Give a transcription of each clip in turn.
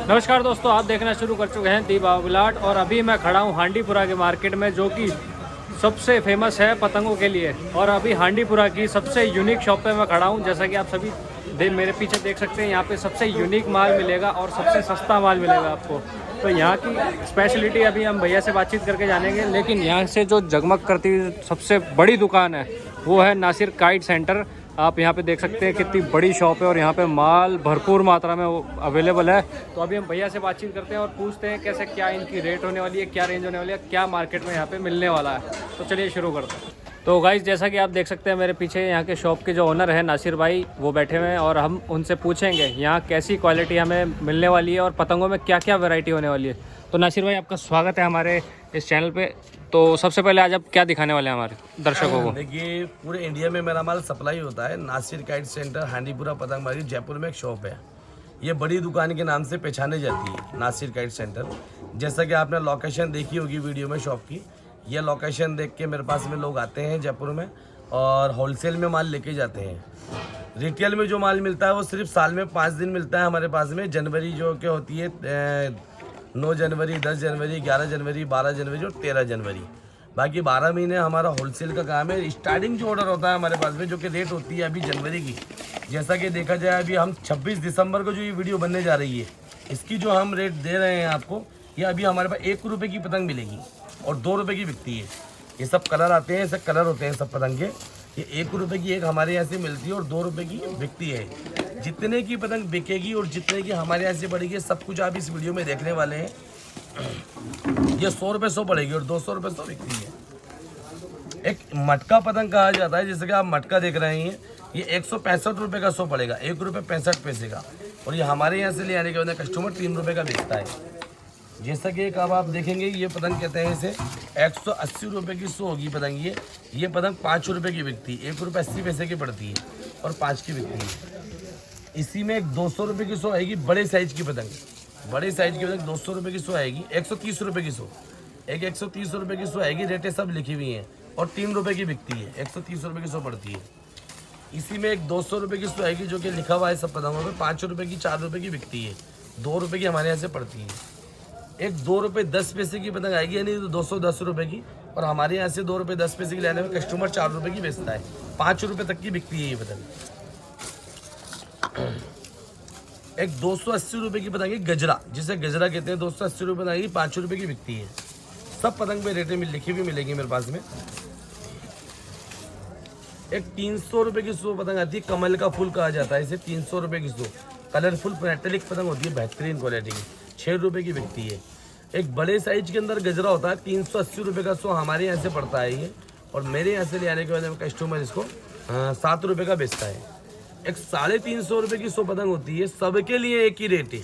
नमस्कार दोस्तों, आप देखना शुरू कर चुके हैं दीपा विलाट और अभी मैं खड़ा हूँ हांडीपुरा के मार्केट में, जो कि सबसे फेमस है पतंगों के लिए। और अभी हांडीपुरा की सबसे यूनिक शॉप पे मैं खड़ा हूँ। जैसा कि आप सभी मेरे पीछे देख सकते हैं, यहाँ पे सबसे यूनिक माल मिलेगा और सबसे सस्ता माल मिलेगा आपको। तो यहाँ की स्पेशलिटी अभी हम भैया से बातचीत करके जानेंगे। लेकिन यहाँ से जो जगमग करती सबसे बड़ी दुकान है वो है नासिर काइट सेंटर। आप यहाँ पे देख सकते हैं कितनी बड़ी शॉप है और यहाँ पे माल भरपूर मात्रा में अवेलेबल है। तो अभी हम भैया से बातचीत करते हैं और पूछते हैं कैसे क्या इनकी रेट होने वाली है, क्या रेंज होने वाली है, क्या मार्केट में यहाँ पे मिलने वाला है। तो चलिए शुरू करते हैं। तो गाइस, जैसा कि आप देख सकते हैं मेरे पीछे यहाँ के शॉप के जो ओनर है नासिर भाई, वो बैठे हुए हैं और हम उनसे पूछेंगे यहाँ कैसी क्वालिटी हमें मिलने वाली है और पतंगों में क्या क्या वैरायटी होने वाली है। तो नासिर भाई, आपका स्वागत है हमारे इस चैनल पे। तो सबसे पहले आज आप क्या दिखाने वाले हैं हमारे दर्शकों को? देखिए, पूरे इंडिया में मेरा माल सप्लाई होता है। नासिर काइट सेंटर हांडीपुरा पतंगबाजी जयपुर में एक शॉप है। ये बड़ी दुकान के नाम से पहचाने जाती है नासिर काइट सेंटर। जैसा कि आपने लोकेशन देखी होगी वीडियो में शॉप की, यह लोकेशन देख के मेरे पास में लोग आते हैं जयपुर में और होलसेल में माल लेके जाते हैं। रिटेल में जो माल मिलता है वो सिर्फ साल में 5 दिन मिलता है हमारे पास में। जनवरी जो कि होती है 9 जनवरी, 10 जनवरी, 11 जनवरी, 12 जनवरी और 13 जनवरी। बाकी 12 महीने हमारा होलसेल का काम है। स्टार्टिंग जो ऑर्डर होता है हमारे पास में, जो कि रेट होती है अभी जनवरी की, जैसा कि देखा जाए अभी हम 26 दिसंबर को जो ये वीडियो बनने जा रही है, इसकी जो हम रेट दे रहे हैं आपको, ये अभी हमारे पास 1 रुपये की पतंग मिलेगी और 2 रुपये की बिकती है। ये सब कलर आते हैं, ऐसे कलर होते हैं सब पतंग के। ये 1 रुपये की एक हमारे यहाँ से मिलती है और 2 रुपये की बिकती है। जितने की पतंग बिकेगी और जितने की हमारे यहाँ से पड़ेगी, सब कुछ आप इस वीडियो में देखने वाले हैं। ये 100 रुपये 100 पड़ेगी और 200 रुपये 100 बिकती है। एक मटका पतंग कहा जाता है, जैसे कि आप मटका देख रहे हैं, ये 165 रुपये का 100 पड़ेगा, 1 रुपये 65 पैसे का। और ये हमारे यहाँ से ले आने के बाद कस्टमर 3 रुपये का बेचता है। जैसा कि एक अब आप देखेंगे, ये पतंग कहते हैं इसे 180 रुपये की 100 होगी पतंग। ये पतंग 5 रुपये की बिकती है, 1 रुपये 80 पैसे की पड़ती है और 5 की बिकती है। इसी में एक 200 रुपये की 100 आएगी, बड़े साइज की पतंग। बड़े साइज की पतंग 200 रुपये की 100 आएगी। 130 रुपये की 100, एक 130 रुपये की 100 आएगी। रेटें सब लिखी हुई हैं और 3 रुपये की बिकती है। 130 रुपये की 100 पड़ती है। इसी में एक 200 रुपये की 100 आएगी, जो कि लिखा हुआ है सब पतंगों में। 5 रुपये की 4 रुपये की बिकती है, 2 रुपये की हमारे यहाँ से पड़ती है। एक 2 रुपये 10 पैसे की पतंग आएगी, यानी 210 रुपये की, और हमारे यहाँ से 2 रुपये 10 पैसे की लेने में कस्टमर 4 रुपये की बेचता है। 5 रुपये तक की बिकती है ये पतंग। एक 280 रुपये की पतंग है गजरा, जिसे गजरा कहते हैं, 280 रुपये आएगी, 5 रुपये की बिकती है। सब पतंग पे रेटें लिखी हुई मिलेगी मेरे पास में। एक 300 रुपये की 100 पतंग आती है, कमल का फूल कहा जाता है इसे। 300 रुपये की 100 कलरफुल मेटेलिक पतंग होती है, बेहतरीन क्वालिटी की, 6 रुपये की बिकती है। एक बड़े साइज के अंदर गजरा होता है, 380 रुपये का 100 हमारे यहाँ से पड़ता है ये, और मेरे यहाँ से ले आने के बाद में कस्टमर इसको 7 रुपये का बेचता है। एक 350 रुपये की 100 पतंग होती है, सबके लिए एक ही रेट है।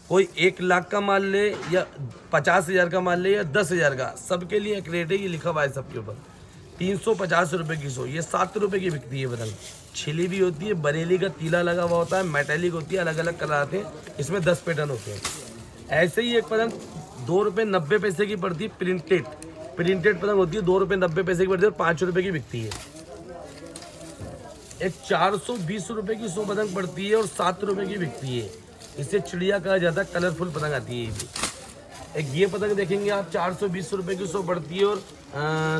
कोई 1 लाख का माल ले या 50,000 का माल ले या 10,000 का, सबके लिए एक रेट है, ये लिखा हुआ है सबके ऊपर। 350 रुपये की 100, ये 7 रुपये की बिकती है पतंग। छिली भी होती है, बरेली का तीला लगा हुआ होता है, मेटेलिक होती है, अलग अलग कलर आते हैं, इसमें 10 पैटर्न होते हैं। ऐसे ही एक पतंग 2 रुपये 90 पैसे की पड़ती है, प्रिंटेड पतंग होती है, 2 रुपये 90 पैसे की पड़ती है और 5 रुपये की बिकती है। एक 420 रुपये की 100 पतंग पड़ती है और 7 रुपये की बिकती है। इसे चिड़िया कहा जाता है, कलरफुल पतंग आती है ये भी। एक ये पतंग देखेंगे आप, 420 रुपये की 100 पड़ती है और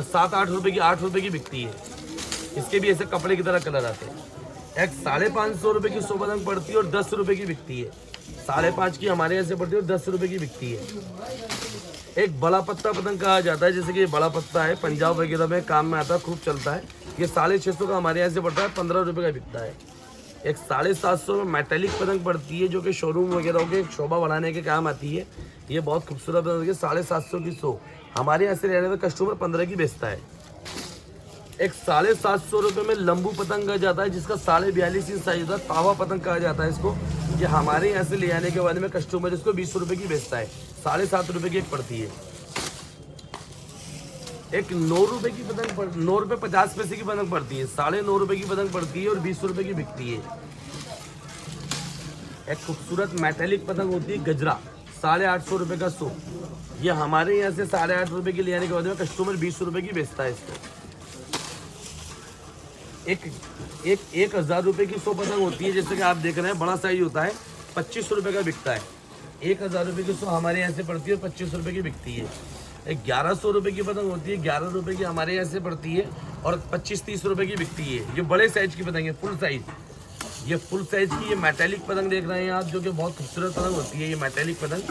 7-8 रुपये की 8 रुपये की बिकती है। इसके भी ऐसे कपड़े की तरह कलर आते हैं। एक 550 रुपये की 100 पतंग पड़ती है और 10 रुपये की बिकती है। 5.5 की हमारे यहाँ से पड़ती है और 10 रुपये की बिकती है। एक बड़ा पत्ता पतंग कहा जाता है, जैसे कि ये बड़ा पत्ता है, पंजाब वगैरह में काम में आता है, खूब चलता है। ये 650 का हमारे यहाँ से पड़ता है, 15 रुपये का बिकता है। एक 750 में मेटेलिक पतंग पड़ती है, जो कि शोरूम वगैरह के शोभा बढ़ाने के काम आती है। ये बहुत खूबसूरत पतंग है, 750 की 100 हमारे यहाँ से लेने में कस्टमर 15 की बेचता है। एक 750 रुपये में लंबू पतंग कहा जाता है, जिसका 42.5 इंच साइज होता है, तावा पतंग कहा जाता है इसको। ये हमारे यहाँ से ले आने के बाद में कस्टमर इसको 20 रुपये की बेचता है, 7.5 रुपये की एक पड़ती है। एक 9 रुपये की पतंग 9 रुपये 50 पैसे की पतंग पड़ती है, 9.5 रुपये की पतंग पड़ती है और 20 रुपये की बिकती है। एक खूबसूरत मेटेलिक पतंग होती है गजरा, 850 रुपये का 100। ये हमारे यहाँ से 8.5 रुपये की ले आने के बाद में कस्टमर 20 रुपये की बेचता है इसको। एक 1000 रुपये की 100 पतंग होती है, जैसे कि आप देख रहे हैं, बड़ा साइज होता है, 25 रुपये का बिकता है। 1000 रुपये की 100 हमारे यहाँ से पड़ती है और 25 रुपये की बिकती है। 1100 रुपये की पतंग होती है, 11 रुपये की हमारे यहाँ से पड़ती है और 25-30 रुपये की बिकती है। ये बड़े साइज की पतंग है, फुल साइज। ये फुल साइज की ये मेटेलिक पतंग देख रहे हैं आप, जो कि बहुत खूबसूरत पतंग होती है। ये मेटेलिक पतंग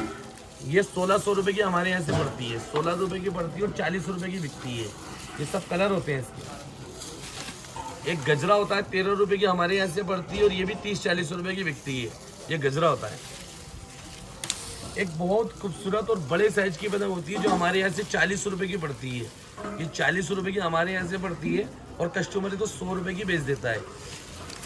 ये 1600 रुपये की हमारे यहाँ से पड़ती है, 16 रुपये की पड़ती है और 40 रुपये की बिकती है। ये सब कलर होते हैं इसके। एक गजरा होता है 13 रुपये की हमारे यहाँ से पड़ती है और ये भी 30-40 रुपये की बिकती है। ये गजरा होता है। एक बहुत खूबसूरत और बड़े साइज की पतंग होती है जो हमारे यहाँ से 40 रुपये की पड़ती है। ये 40 रुपये की हमारे यहाँ से पड़ती है और कस्टमर को 100 रुपये की बेच देता है।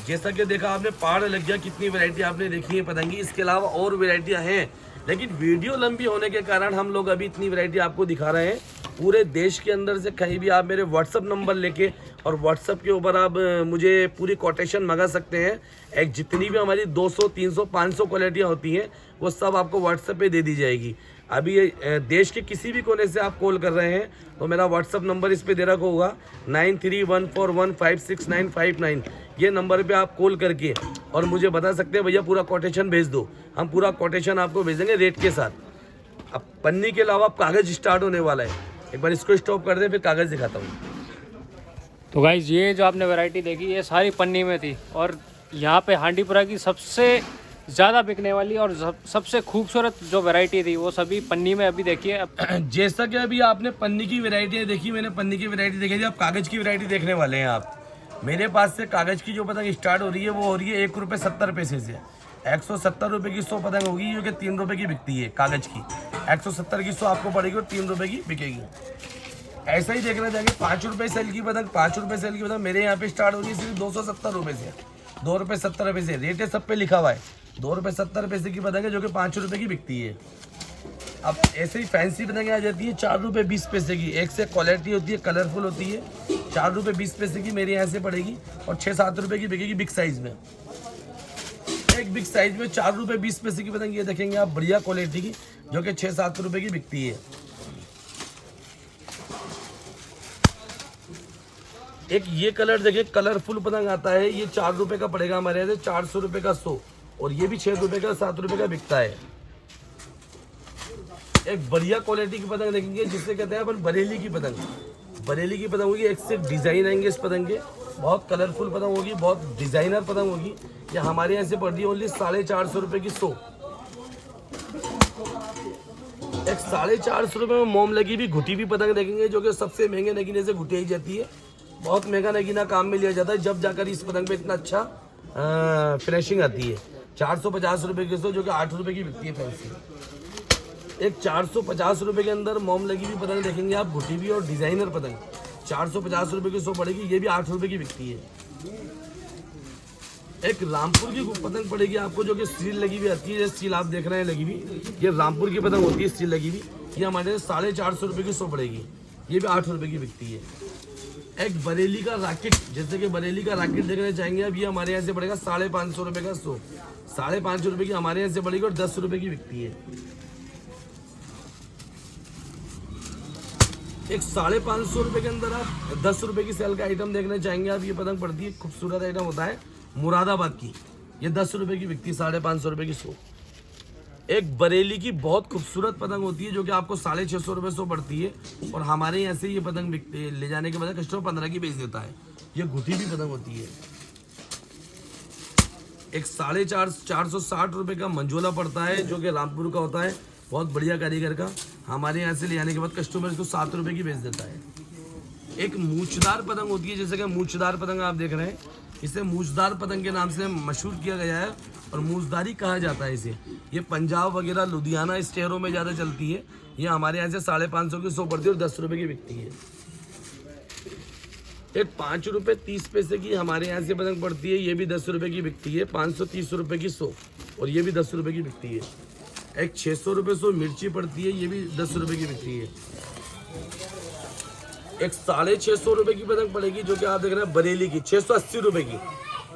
जैसा कि देखा आपने, पहाड़ लग गया, कितनी वैरायटी आपने देखी है पतंगी। इसके अलावा और वैरायटियाँ हैं, लेकिन वीडियो लंबी होने के कारण हम लोग अभी इतनी वैरायटी आपको दिखा रहे हैं। पूरे देश के अंदर से कहीं भी आप मेरे व्हाट्सअप नंबर लेके और व्हाट्सअप के ऊपर आप मुझे पूरी कोटेशन मंगा सकते हैं। एक जितनी भी हमारी 200, 300, 500 क्वालिटियाँ होती हैं वो सब आपको व्हाट्सएप पे दे दी जाएगी। अभी देश के किसी भी कोने से आप कॉल कर रहे हैं तो मेरा व्हाट्सअप नंबर इस पे दे रखा होगा 9314156959। ये नंबर पे आप कॉल करके और मुझे बता सकते हैं भैया पूरा कोटेशन भेज दो। हम पूरा कोटेशन आपको भेजेंगे रेट के साथ। अब पन्नी के अलावा अब कागज़ स्टार्ट होने वाला है। एक बार इसको स्टॉप कर दें, फिर कागज़ दिखाता हूँ। तो गाइज ये जो आपने वैरायटी देखी ये सारी पन्नी में थी, और यहाँ पे हांडीपुरा की सबसे ज़्यादा बिकने वाली और सबसे खूबसूरत जो वैरायटी थी वो सभी पन्नी में अभी देखिए। जैसा कि अभी आपने पन्नी की वैरायटी देखी, मैंने पन्नी की वैरायटी देखी थी, अब कागज़ की वैरायटी देखने वाले हैं आप। मेरे पास से कागज़ की जो पतंग स्टार्ट हो रही है वो हो रही है 1 रुपये 70 पैसे से। 170 रुपये की 100 पतंग होगी जो कि 3 रुपये की बिकती है कागज़ की। 170 की 100 आपको पड़ेगी और 3 रुपये की बिकेगी। ऐसा ही देखना चाहेंगे 5 रुपये सेल की पतंग, 5 रुपये सेल की पतंग मेरे यहाँ पे स्टार्ट हो रही है सिर्फ 270 रुपये से। 2 रुपये 70 पैसे रेट है, सब पे लिखा हुआ है। 2 रुपये 70 पैसे की पतंग है जो कि 5 रुपये की बिकती है। अब ऐसे ही फैंसी पतंगें आ जाती है 4 रुपये 20 पैसे की। एक से क्वालिटी होती है, कलरफुल होती है। 4 रुपये 20 पैसे की मेरे यहाँ से पड़ेगी और 6-7 रुपये की बिकेगी बिग साइज़ में। एक बिग साइज में 4 रुपये 20 पैसे की पतंग ये देखेंगे आप, बढ़िया क्वालिटी की, जो कि 6-7 रुपये की बिकती है। एक ये कलर देखिए, कलरफुल पतंग आता है, ये 4 रुपये का पड़ेगा हमारे यहाँ से, 400 रुपये का 100, और ये भी 6 रुपये का 7 रुपये का बिकता है। एक बढ़िया क्वालिटी की पतंग देखेंगे जिसे कहते हैं अपन बरेली की पतंग। बरेली की पतंग होगी, एक से डिजाइन आएंगे इस पतंग के, बहुत कलरफुल पतंग होगी, बहुत डिजाइनर पतंग होगी। ये हमारे यहाँ से पड़ रही है ओनली 450 रुपये की 100। एक 450 रुपये में मोम लगी भी घुटी भी पतंग देखेंगे जो कि सबसे महंगे नगीने से घुटी जाती है। बहुत महंगा नगीना काम में लिया जाता है, जब जाकर इस पतंग पे इतना अच्छा फिनिशिंग आती है। 450 रुपये की 100 जो कि 8 रुपये की बिकती है फैंसी। एक 450 रुपये के अंदर मोम लगी हुई पतंग देखेंगे आप, घुटी भी और डिजाइनर पतंग। 450 रुपये की 100 पड़ेगी, ये भी 8 रुपये की बिकती है। एक रामपुर की पतंग पड़ेगी आपको जो कि स्टील लगी हुई आती है, ये स्टील आप देख रहे हैं लगी हुई, ये रामपुर की पतंग होती है स्टील लगी हुई। ये हमारे 450 रुपये की 100 पड़ेगी, ये भी 8 रुपये की बिकती है। एक बरेली का रॉकेट, जैसे कि बरेली का रॉकेट देखना चाहेंगे अब, ये हमारे यहाँ से पड़ेगा 550 रुपये का 100। 550 रुपये की हमारे यहाँ से पड़ेगी और 10 रुपये की बिकती है। एक 550 रुपये के अंदर आप 10 रुपये की सेल का आइटम देखना चाहेंगे आप, ये पतंग पड़ती है, खूबसूरत आइटम होता है मुरादाबाद की, ये 10 रुपये की बिकती है, 550 रुपये की 100। एक बरेली की बहुत खूबसूरत पतंग होती है जो कि आपको 650 रुपये 100 पड़ती है, और हमारे यहाँ से ये पतंग बिकती है, ले जाने के बाद कस्टमर 15 की बेच देता है। ये घुटी भी पतंग होती है। एक 460 रुपये का मंजोला पड़ता है जो कि रामपुर का होता है, बहुत बढ़िया कारीगर का, हमारे यहाँ से ले जाने के बाद कस्टमर इसको 7 रुपये की बेच देता है। एक मूछदार पतंग होती है, जैसे कि मूछदार पतंग आप देख रहे हैं, इसे मूछदार पतंग के नाम से मशहूर किया गया है और मूछदारी कहा जाता है इसे। ये पंजाब वगैरह लुधियाना इस शहरों में ज़्यादा चलती है। ये हमारे यहाँ से 550 की 100 पड़ती है और 10 रुपये की बिकती है। एक 5 रुपये 30 पैसे की हमारे यहाँ से पतंग पड़ती है, ये भी 10 रुपये की बिकती है। 530 रुपये की 100 और ये भी 10 रुपये की बिकती है। एक 600 रुपये 100 मिर्ची पड़ती है, ये भी 10 रुपये की बिकती है। एक 650 रुपये की पतंग पड़ेगी जो कि आप देख रहे हैं बरेली की, 680 रुपये की,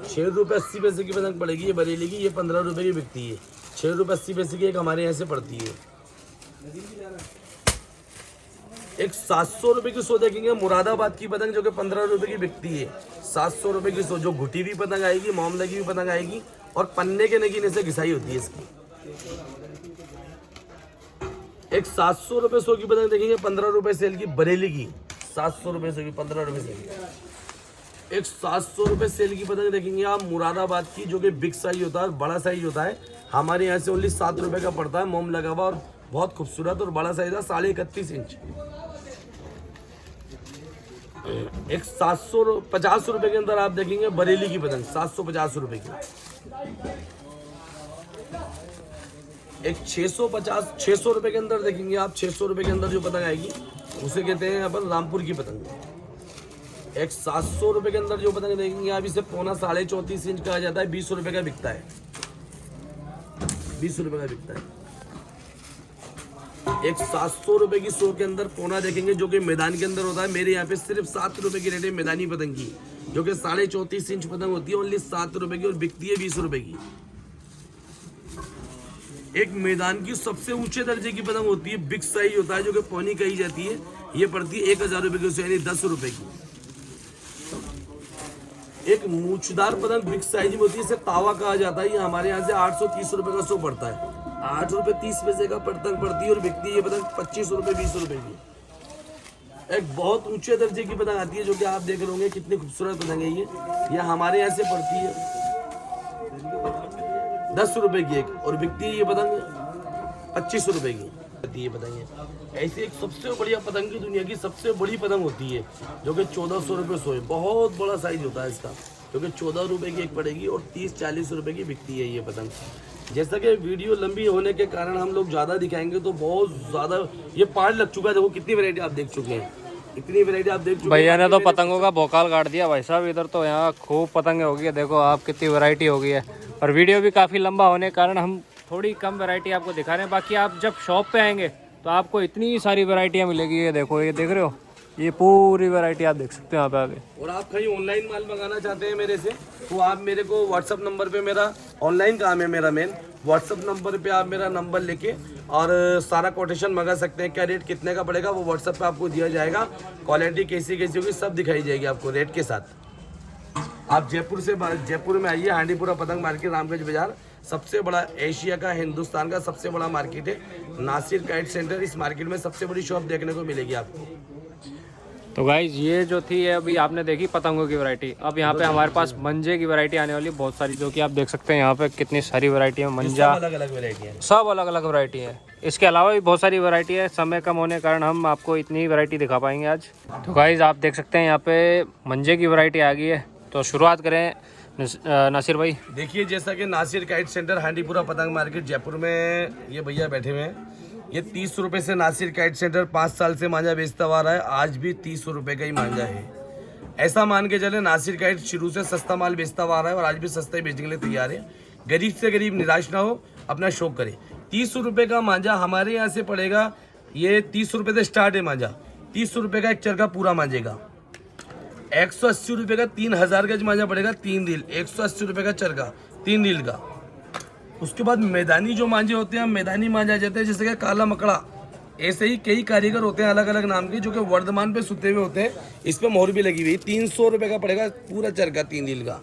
6 रुपये 80 पैसे की पतंग पड़ेगी ये बरेली की, ये 15 रुपये की बिकती है। 6 रुपये 80 पैसे की एक हमारे यहाँ से पड़ती है। एक 700 रुपये की 100 देखेंगे मुरादाबाद की पतंग जो कि 15 रुपये की बिकती है। 700 रुपये की 100 जो घुटी हुई पतंग आएगी, मोम लगी हुई पतंग आएगी और पन्ने के नगीने से घिसाई होती है इसकी। एक 700 रुपये 100 की पतंग देखेंगे, 15 रुपये सेल की बरेली की, 700 रुपये से की, 15 रुपये सेल की। एक 700 रुपये सेल की पतंग देखेंगे आप मुरादाबाद की, जो कि बिग साइज होता है, बड़ा साइज होता है। हमारे यहाँ से ओनली 7 रुपये का पड़ता है, मोम लगा हुआ और बहुत खूबसूरत और बड़ा साइज है, 31.5 इंच। एक 750 रुपये के अंदर आप देखेंगे बरेली की पतंग, 750 रुपये की। एक 600 रुपये के अंदर देखेंगे आप, 600 रुपये के अंदर जो पतंग आएगी उसे कहते हैं अपन रामपुर की पतंग। एक 700 रुपये के अंदर जो पतंग देखेंगे आप, इसे पौना 34.5 इंच कहा जाता है, 20 रुपये का बिकता है, 20 रुपये का बिकता है। एक 700 रुपये की 100 के अंदर पौना देखेंगे, जो कि मैदान के अंदर होता है। मेरे यहाँ पे सिर्फ 7 रुपये की रेट है मैदानी पतंग की, जो कि 34.5 इंच पतंग होती है, ओनली 7 रुपये की और बिकती है 20 रुपये की। एक मैदान की सबसे ऊंचे दर्जे की पतंग होती है, बिग साइज होता है, जो कि पौनी कही जाती है, ये पड़ती है 1000 रुपये की, यानी 10 रुपये की। एक मूछदार पतंग बिग साइज में होती है, इसे तावा कहा जाता है, ये हमारे यहाँ से 830 रुपये का 100 पड़ता है, 8 रुपये 30 पैसे का पतंग पड़ती है और बिकती है ये पतंग 25 रुपये 20 रुपये की। एक बहुत ऊंचे दर्जे की पतंग आती है, जो कि आप देख रहे होंगे कितनी खूबसूरत पतंग है ये हमारे यहाँ से पड़ती है 10 रुपये की एक, और बिकती है ये पतंग 25 रुपये की आती है पतंग। ऐसी एक सबसे बढ़िया पतंग की दुनिया की सबसे बड़ी पतंग होती है, जो कि 1400 रुपये 100 है, बहुत बड़ा साइज होता है इसका, जो कि 14 रुपये की एक पड़ेगी और 30-40 रुपये की बिकती है ये पतंग। जैसा कि वीडियो लंबी होने के कारण हम लोग ज़्यादा दिखाएंगे तो बहुत ज़्यादा ये पार्ट लग चुका है। देखो कितनी वैरायटी आप देख चुके हैं, इतनी वैरायटी आप देख चुके हैं। भैया ने तो पतंगों का भौकाल काट दिया भाई साहब, इधर तो यहाँ खूब पतंगें हो गई है, देखो आप कितनी वैरायटी हो गई है। और वीडियो भी काफ़ी लंबा होने के कारण हम थोड़ी कम वैरायटी आपको दिखा रहे हैं, बाकी आप जब शॉप पे आएंगे तो आपको इतनी सारी वैरायटियाँ मिलेगी। ये देखो, ये देख रहे हो, ये पूरी वैरायटी आप देख सकते हो यहाँ पे आगे। और आप कहीं ऑनलाइन माल मंगाना चाहते हैं मेरे से, तो आप मेरे को व्हाट्सअप नंबर पे, मेरा ऑनलाइन काम है मेरा मेन, व्हाट्सअप नंबर पे आप मेरा नंबर लेके और सारा कोटेशन मंगा सकते हैं। क्या रेट कितने का पड़ेगा वो व्हाट्सअप पे आपको दिया जाएगा, क्वालिटी कैसी कैसी होगी सब दिखाई जाएगी आपको रेट के साथ। आप जयपुर में आइए, हांडीपुरा पतंग मार्केट, रामगंज बाजार, सबसे बड़ा एशिया का, हिंदुस्तान का सबसे बड़ा मार्केट है, नासिर काइट सेंटर। इस मार्केट में सबसे बड़ी शॉप देखने को मिलेगी आपको। तो गाइज ये जो थी अभी आपने देखी पतंगों की वैरायटी, अब यहाँ पे हमारे पास मंजे की वैरायटी आने वाली है बहुत सारी, जो कि आप देख सकते हैं यहाँ पे कितनी सारी वैरायटी है। मंजा अलग अलग वैरायटी है, सब अलग अलग वैरायटी है। इसके अलावा भी बहुत सारी वैरायटी है, समय कम होने के कारण हम आपको इतनी वैरायटी दिखा पाएंगे आज। तो गाइज आप देख सकते हैं यहाँ पे मंजे की वैरायटी आ गई है, तो शुरुआत करें नासिर भाई। देखिए जैसा कि नासिर काइट सेंटर हांडीपुरा पतंग मार्केट जयपुर में ये भैया बैठे हुए हैं, ये 30 रुपये से नासिर काइट सेंटर 5 साल से मांझा बेचता हुआ रहा है, आज भी 30 रुपये का ही मांझा है। ऐसा मान के चले नासिर काइट शुरू से सस्ता माल बेचता हुआ रहा है और आज भी सस्ता ही बेचने के लिए तैयार है। गरीब से गरीब निराश ना हो, अपना शौक करे। 30 रुपये का मांझा हमारे यहाँ से पड़ेगा, ये 30 रुपये से स्टार्ट है मांझा, 30 रुपये का एक चरखा पूरा मांझेगा। 180 रुपये का 3000 गज मांझा पड़ेगा, 3 रील, 180 रुपये का चरखा 3 रील का। उसके बाद मैदानी जो मांझे होते हैं, मैदानी मांझा जाते हैं, जैसे कि काला मकड़ा, ऐसे ही कई कारीगर होते हैं अलग अलग नाम के, जो कि वर्धमान पे सुते हुए होते हैं, इस पे मोहर भी लगी हुई। 300 रुपये का पड़ेगा पूरा चरखा 3 रील का।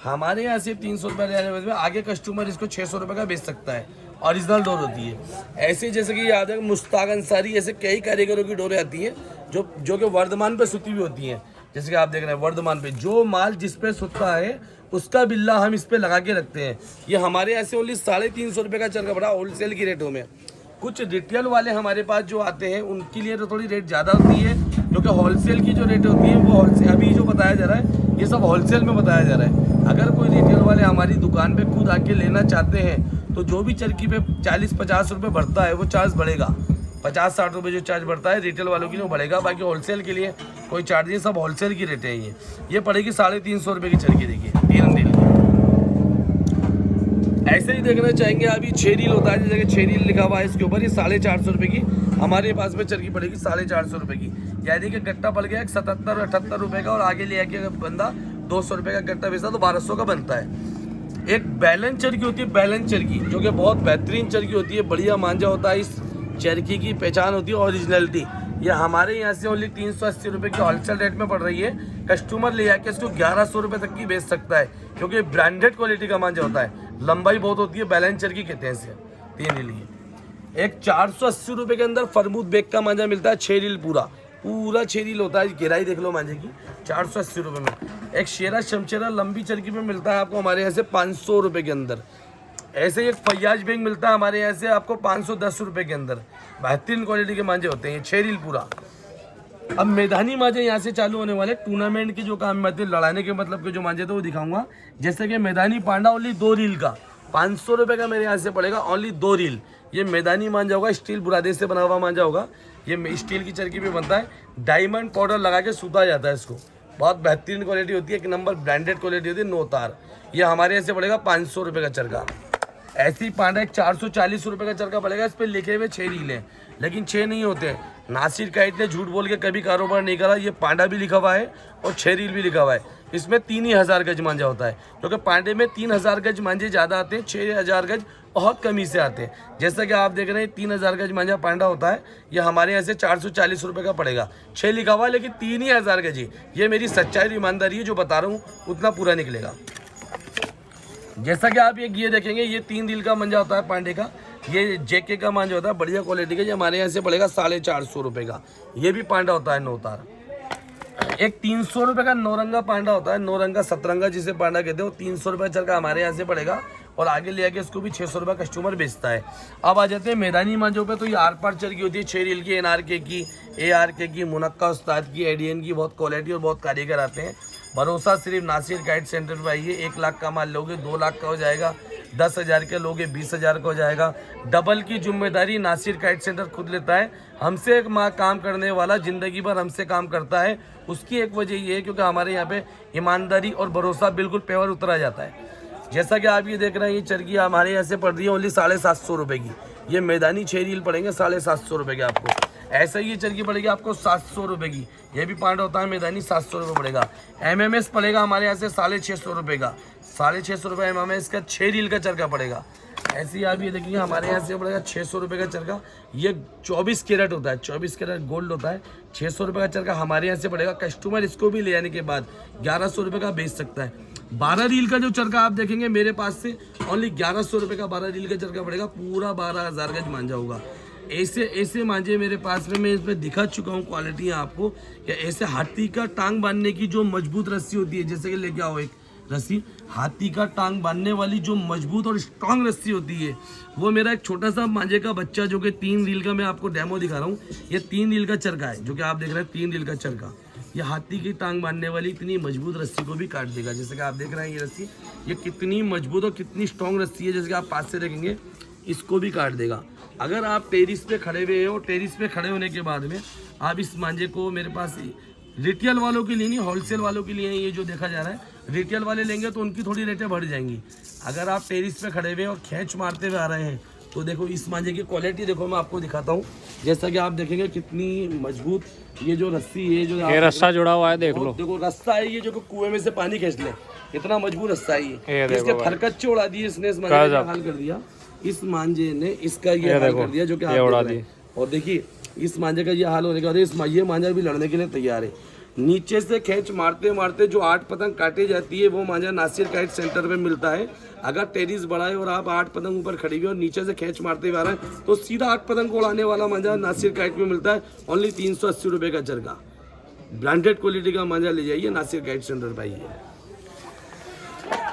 हमारे यहाँ से 300 रुपये, आगे कस्टमर इसको 600 रुपये का बेच सकता है, ओरिजिनल डोर होती है। ऐसे जैसे कि याद है मुश्ताक अंसारी, ऐसे कई कारीगरों की डोरें आती हैं जो कि वर्धमान पे सुती हुई होती हैं। जैसे कि आप देख रहे हैं वर्धमान पे जो माल जिस पे सुतता है उसका बिल्ला हम इस पे लगा के रखते हैं। ये हमारे यहाँ से ओनली 350 रुपये का चरखा पड़ा होलसेल की रेटों में। कुछ रिटेल वाले हमारे पास जो आते हैं उनके लिए तो थोड़ी रेट ज़्यादा होती है, क्योंकि होलसेल की जो रेट होती है वो होलसेल, अभी जो बताया जा रहा है ये सब होलसेल में बताया जा रहा है। अगर कोई रिटेल वाले हमारी दुकान पे खुद आके लेना चाहते हैं तो जो भी चरखी पे 40-50 रुपये बढ़ता है वो चार्ज बढ़ेगा, 50-60 रुपये जो चार्ज बढ़ता है रिटेल वालों के लिए वो बढ़ेगा। बाकी होलसेल के लिए कोई चार्ज नहीं, सब होलसेल की रेट है। ये पड़ेगी 350 रुपये की चरखी, देखिए 3 रील की। ऐसे ही देखना चाहेंगे अभी 6 रील होता है, जैसे कि 6 रील लिखा हुआ है इसके ऊपर, ये 450 रुपये की हमारे पास में चरखी पड़ेगी, 450 रुपये की। यानी कि गट्टा पड़ गया 77-78 रुपये का, और आगे ले आके अगर बंदा 200 रुपये का गट्टा बेचता तो 1200 का बनता है। एक बैलेंस चरखी होती है, बैलेंस चरखी, जो कि बहुत बेहतरीन चरखी होती है, बढ़िया मांझा होता है। इस चरखी की पहचान होती है ओरिजिनलिटी। ये हमारे यहाँ से ओनली 380 रुपये की होलसेल रेट में पड़ रही है। कस्टमर ले आके इसको 1100 रुपये तक की बेच सकता है, क्योंकि ब्रांडेड क्वालिटी का मांझा होता है। लंबाई बहुत होती है, बैलेंस चरखी कहते हैं इसे। 3 रील की। एक 480 रुपये के अंदर फरमूद बेग का मांझा मिलता है, 6 रील पूरा 6 रील होता है। गहराई देख लो मांझे की, 480 रुपये में। एक शेरा शमशेरा लंबी चरखी में मिलता है आपको हमारे यहाँ से 500 रुपये के अंदर। ऐसे एक फैयाज बेग मिलता है हमारे यहाँ से आपको 510 रुपये के अंदर। बेहतरीन क्वालिटी के मांझे होते हैं ये, 6 रील पूरा। अब मैदानी मांझे यहाँ से चालू होने वाले, टूर्नामेंट की जो काम में आते हैं, लड़ाने के मतलब के जो मांझे थे वो दिखाऊंगा। जैसे कि मैदानी पांडा ओनली 2 रील का 500 रुपये का मेरे यहाँ से पड़ेगा, ओनली 2 रील। ये मैदानी मांझा होगा, स्टील बुरादे से बना हुआ मांझा होगा। ये स्टील की चरखी पे बनता है, डायमंड पाउडर लगा के सूता जाता है इसको। बहुत बेहतरीन क्वालिटी होती है, एक नंबर ब्रांडेड क्वालिटी होती है, 9 तार। ये हमारे यहाँ से पड़ेगा 500 रुपये का चरखा। ऐसी पांडा एक 440 रुपये का चरखा पड़ेगा। इस पर लिखे हुए 6 रील हैं, लेकिन 6 नहीं होते। नासिर काइट ने झूठ बोल के कभी कारोबार नहीं करा। ये पांडा भी लिखा हुआ है और 6 रील भी लिखा हुआ है। इसमें 3000 गज मांझा होता है, क्योंकि पांडे में 3000 गज मांझे ज़्यादा आते हैं, 6000 गज बहुत कमी से आते हैं। जैसा कि आप देख रहे हैं 3000 गज मांझा पांडा होता है। ये हमारे यहाँ से 440 रुपये का पड़ेगा। 6 लिखा हुआ है लेकिन 3000 गज ही। ये मेरी सच्चाई और ईमानदारी है, जो बता रहा हूँ उतना पूरा निकलेगा। जैसा कि आप ये देखेंगे, ये 3 रील का मांझा होता है पांडे का। ये जेके का मांझा होता है, बढ़िया क्वालिटी का। ये हमारे यहाँ से पड़ेगा 450 रुपये का। ये भी पांडा होता है 9 तार। एक 300 रुपये का नौरंगा पांडा होता है, नौरंगा सतरंगा जिसे पांडा कहते हैं, वो 300 रुपये चरखा हमारे यहाँ से पड़ेगा। और आगे ले आके इसको भी 600 रुपये कस्टमर बेचता है। अब आ जाते हैं मैदानी मांझों पे। तो ये आर पार चरखी होती है, 6 रील की, NRK की, ARK की, मुनक्का उस्ताद की, ADN की। बहुत क्वालिटी और बहुत कारीगर आते हैं। भरोसा सिर्फ नासिर काइट सेंटर पर आइए। 1 लाख का माल लोगे 2 लाख का हो जाएगा, 10,000 के लोगे 20,000 का हो जाएगा। डबल की जिम्मेदारी नासिर काइट सेंटर खुद लेता है। हमसे एक माँ काम करने वाला ज़िंदगी भर हमसे काम करता है। उसकी एक वजह ये है क्योंकि हमारे यहाँ पे ईमानदारी और भरोसा बिल्कुल पेवर उतरा जाता है। जैसा कि आप ये देख रहे हैं, ये चरखी हमारे यहाँ से पड़ रही है ओनली 750 रुपये की। ये मैदानी 6 रील पड़ेंगे 750 रुपये के आपको। ऐसा ही ये चरखी पड़ेगी आपको 700 रुपये की। ये भी पांडा होता है मैदानी, 700 रुपये पड़ेगा। MMS पड़ेगा हमारे यहाँ से 650 रुपये का। 650 रुपये MMS का 6 रील का चरखा पड़ेगा। ऐसे ही आप ये देखिए हमारे यहाँ से पड़ेगा 600 रुपये का चरखा। ये 24 कैरेट होता है, 24 कैरेट गोल्ड होता है। 600 रुपये का चरखा हमारे यहाँ से पड़ेगा। कस्टमर इसको भी ले आने के बाद 1100 रुपये का बेच सकता है। 12 रील का जो चरखा आप देखेंगे मेरे पास से, ओनली 1100 रुपये का 12 रील का चरखा पड़ेगा। पूरा 12,000 गज मांझा होगा। ऐसे मांझे मेरे पास में, मैं इसमें दिखा चुका हूँ क्वालिटी आपको। कि ऐसे हाथी का टांग बांधने की जो मजबूत रस्सी होती है, जैसे कि लेके आओ एक रस्सी, हाथी का टांग बांधने वाली जो मजबूत और स्ट्रांग रस्सी होती है, वो मेरा एक छोटा सा मांझे का बच्चा, जो कि 3 रील का, मैं आपको डेमो दिखा रहा हूँ। ये 3 रील का चरखा है, जो कि आप देख रहे हैं 3 रील का चरखा। ये हाथी की टांग बांधने वाली इतनी मजबूत रस्सी को भी काट देगा। जैसे कि आप देख रहे हैं ये रस्सी, ये कितनी मजबूत और कितनी स्ट्रांग रस्सी है। जैसे कि आप पास से देखेंगे, इसको भी काट देगा। अगर आप टेरिस पे खड़े हुए हो, टेरिस पे खड़े होने के बाद में आप इस मांझे को, मेरे पास रिटेल वालों के लिए नहीं, होलसेल वालों के लिए ये जो देखा जा रहा है। रिटेल वाले लेंगे तो उनकी थोड़ी रेटें बढ़ जाएंगी। अगर आप टेरिस पे खड़े हुए और खींच मारते हुए आ रहे हैं, तो देखो इस मांझे की क्वालिटी देखो, मैं आपको दिखाता हूँ। जैसा कि आप देखेंगे कितनी मजबूत ये जो रस्सी है, जो ये रस्सा जुड़ा हुआ है, देख लो। देखो रस्सा है ये, जो कुएं में से पानी खींच ले, इतना मजबूत रस्सा है ये। इसके फरकच्चे उड़ा दिए इसने, इस मांझे का हाल कर दिया। इस मांझे ने इसका ये हाल कर दिया, जो कि आप देख रहे हैं। और देखिए इस मांझे का ये हाल होने के बाद ये मांझा भी लड़ने के लिए तैयार है। नीचे से खींच मारते मारते जो 8 पतंग काटी जाती है, वो मांझा नासिर काइट सेंटर में मिलता है। अगर टेरिस बड़ा है और आप 8 पतंग ऊपर खड़ी हुई और नीचे से खींच मारते हुए आ रहे हैं, तो सीधा 8 पतंग को उड़ाने वाला मांझा नासिर काइट में मिलता है। ओनली 380 रुपये का चरखा। ब्रांडेड क्वालिटी का मांझा ले जाइए, नासिर काइट सेंटर पर आइए।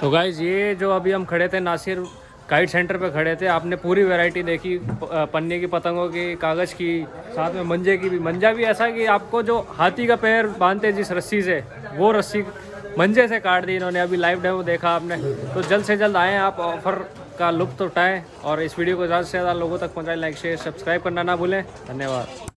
तो गाइज, ये जो अभी हम खड़े थे नासिर काइट सेंटर पे खड़े थे, आपने पूरी वैरायटी देखी, पन्नी की पतंगों की, कागज़ की, साथ में मंजे की भी। मंजा भी ऐसा कि आपको जो हाथी का पैर बांधते जिस रस्सी से, वो रस्सी मंजे से काट दी इन्होंने। अभी लाइव डेमो देखा आपने। तो जल्द से जल्द आएँ आप, ऑफ़र का लुत्फ़ उठाएँ और इस वीडियो को ज़्यादा से ज़्यादा लोगों तक पहुँचाएं। लाइक शेयर सब्सक्राइब करना ना भूलें। धन्यवाद।